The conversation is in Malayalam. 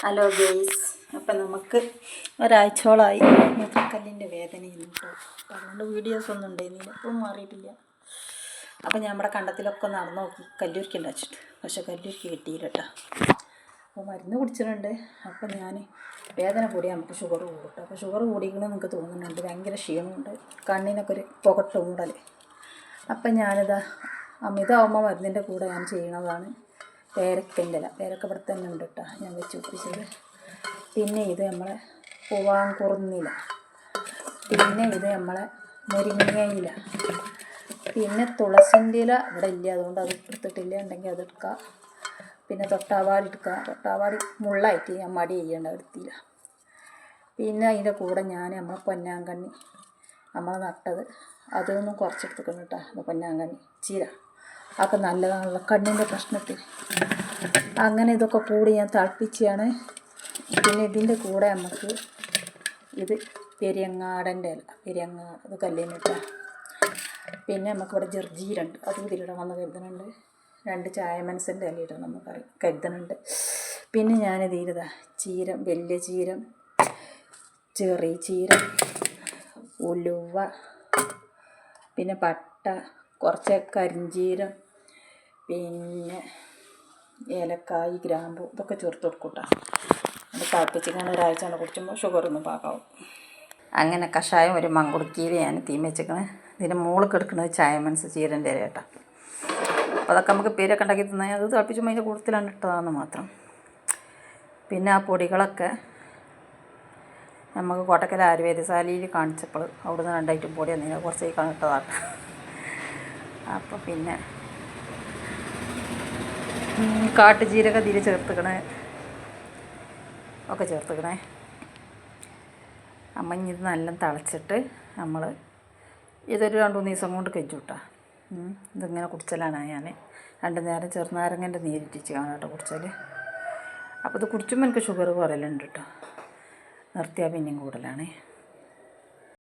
ഹലോ ഗെയ്സ്, അപ്പം നമുക്ക് ഒരാഴ്ചയോളമായി മൂത്രക്കല്ലിൻ്റെ വേദനയൊന്നും കേട്ടോ. അപ്പം അതുകൊണ്ട് വീഡിയോസ് ഒന്നും ഉണ്ടായിരുന്നില്ല, ഇപ്പം മാറിയിട്ടില്ല. അപ്പം ഞാൻ നമ്മുടെ കണ്ടത്തിലൊക്കെ നടന്നു നോക്കി കല്ലൂരിക്കല്ല വെച്ചിട്ട്, പക്ഷെ കല്ലൂരിക്ക് കിട്ടിയില്ല കേട്ടോ. അപ്പോൾ മരുന്ന് കുടിച്ചിട്ടുണ്ട്. അപ്പം ഞാൻ വേദന കൂടിയാൽ നമുക്ക് ഷുഗർ കൂടും കേട്ടോ. അപ്പോൾ ഷുഗർ കൂടിക്കണമെന്ന് നിങ്ങൾക്ക് തോന്നുന്നുണ്ട്, ഭയങ്കര ക്ഷീണമുണ്ട്, കണ്ണിനൊക്കെ ഒരു പുകട്ട് മൂടൽ. അപ്പം ഞാനിതാ അമിതാവുമ്പോൾ മരുന്നിൻ്റെ കൂടെ ഞാൻ ചെയ്യണതാണ് പേരക്കൻ്റെ ഇല. പേരക്ക ഇവിടെ തന്നെ ഉണ്ട് കേട്ടോ, ഞാൻ വെച്ച് ഒപ്പിച്ചത്. പിന്നെ ഇത് നമ്മളെ പൂവാങ്കുറുന്നില, പിന്നെ ഇത് നമ്മളെ മുരിങ്ങയില, പിന്നെ തുളസിൻ്റെ ഇല ഇവിടെ ഇല്ല, അതുകൊണ്ട് അത് എടുത്തിട്ടില്ല, ഉണ്ടെങ്കിൽ അതെടുക്കുക. പിന്നെ തൊട്ടാവാടി എടുക്കുക. തൊട്ടാവാടി മുള്ളായിട്ട് ഞാൻ മടി ചെയ്യേണ്ട, എടുത്തില്ല. പിന്നെ അതിൻ്റെ കൂടെ ഞാൻ നമ്മളെ പൊന്നാങ്കണ്ണി നമ്മൾ നട്ടത് അതൊന്നും കുറച്ചെടുത്തിക്കണം കേട്ടോ. അത് പൊന്നാങ്കണ്ണി ചീര അതൊക്കെ നല്ലതാണല്ലോ കണ്ണിൻ്റെ പ്രശ്നത്തിൽ. അങ്ങനെ ഇതൊക്കെ കൂടി ഞാൻ തിളപ്പിച്ചാണ്. പിന്നെ ഇതിൻ്റെ കൂടെ നമുക്ക് ഇത് പെരിയങ്ങാടൻ്റെ ഇല, പെരിയങ്ങാട് അത് കല്ലിനിട്ട. പിന്നെ നമുക്കിവിടെ ജർജീരുണ്ട്, അതും ഇതിലിടണമെന്ന് കരുതുന്നുണ്ട്. 2 ചായമനസിൻ്റെ ഇല ഇടണം നമുക്ക് കരുതുന്നുണ്ട്. പിന്നെ ഞാനിത് ഇരുതാ ചീരം, വലിയ ചീരം, ചെറിയ ചീരം, ഉലുവ, പിന്നെ പട്ട, കുറച്ച് കരിഞ്ചീരം, പിന്നെ ഏലക്കായ്, ഗ്രാമ്പു ഇതൊക്കെ ചേർത്ത് കൊടുക്കൂട്ടോ. അത് തിളപ്പിച്ചിങ്ങനെ ഒരാഴ്ച കൊണ്ട് കുടിച്ചുമ്പോൾ ഷുഗറൊന്നും പാകാവും. അങ്ങനെ കഷായം ഒരു മങ്കുടുക്കിയിൽ ഞാൻ തീ വെച്ചിക്കണേ. ഇതിൻ്റെ മുകളിൽ കിടക്കുന്നത് ചായമനസ് ചീരൻ്റെ ഇല കേട്ടോ. അപ്പോൾ അതൊക്കെ നമുക്ക് പേരൊക്കെ ഉണ്ടാക്കി തിന്നാൽ അത് തിളപ്പിച്ചുമ്പോൾ അതിൻ്റെ കൂടുതലാണ് ഇട്ടതാണെന്ന് മാത്രം. പിന്നെ ആ പൊടികളൊക്കെ നമുക്ക് കോട്ടക്കൽ ആയുർവേദശാലയിൽ കാണിച്ചപ്പോൾ അവിടുന്ന് 2 ഐറ്റം പൊടി വന്നില്ല, കുറച്ച് ഇട്ടതാട്ടോ. അപ്പോൾ പിന്നെ കാട്ടുജീരക ഇതിൽ ചേർത്തുക്കണേ, ഒക്കെ ചേർത്തുക്കണേ. അമ്മ ഇത് നല്ല തിളച്ചിട്ട് നമ്മൾ ഇതൊരു 2-3 ദിവസം കൊണ്ട് കഴിച്ചു കിട്ടാം. ഇതിങ്ങനെ കുടിച്ചലാണ് ഞാൻ 2 നേരം ചെറുനാരങ്ങൻ്റെ നീരിറ്റിച്ച് കാണാം കേട്ടോ കുടിച്ചാൽ. അപ്പോൾ ഇത് കുടിച്ചുമ്പോൾ എനിക്ക് ഷുഗർ കുറയലുണ്ട് കേട്ടോ, നിർത്തിയാൽ പിന്നെയും കൂടുതലാണ്.